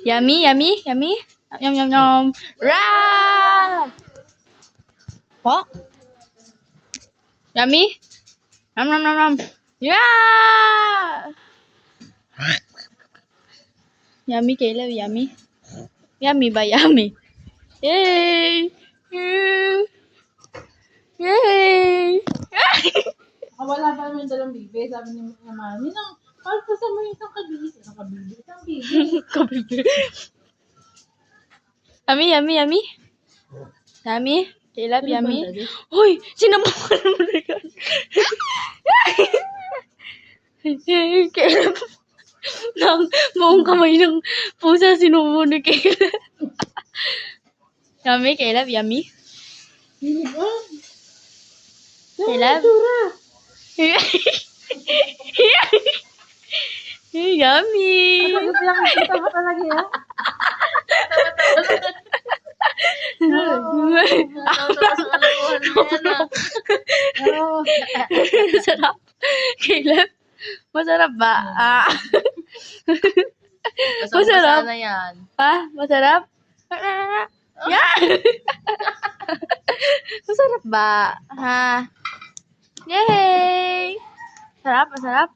Yummy, yummy, yummy. Yum, yum, yum. Rah! Po? Yummy? Yum, yum, yum, yum. Yeah! Yummy, Caleb, yummy. Yummy ba? Yummy. Yay! Yay! Wala pa naman dalang bibi. Sabi ni Mami, palpasan mo yung isang kabibis. Isang kabibis. Isang bibi. Kabibi. Yummy, yummy, yummy. Yummy? Caleb, yummy? Hoy! Sinabukan mo na yan. Caleb. Nang buong kamay ng pusa sinubo ni Caleb. Yummy, Caleb, yummy. Caleb? Yummy! Nakakita mo talaga yan? Masarap. Caleb, masarap ba? Ah. Masarap. na yan. Ha? Masarap? Yeah. Masarap ba? Ha? Yay! Masarap, masarap.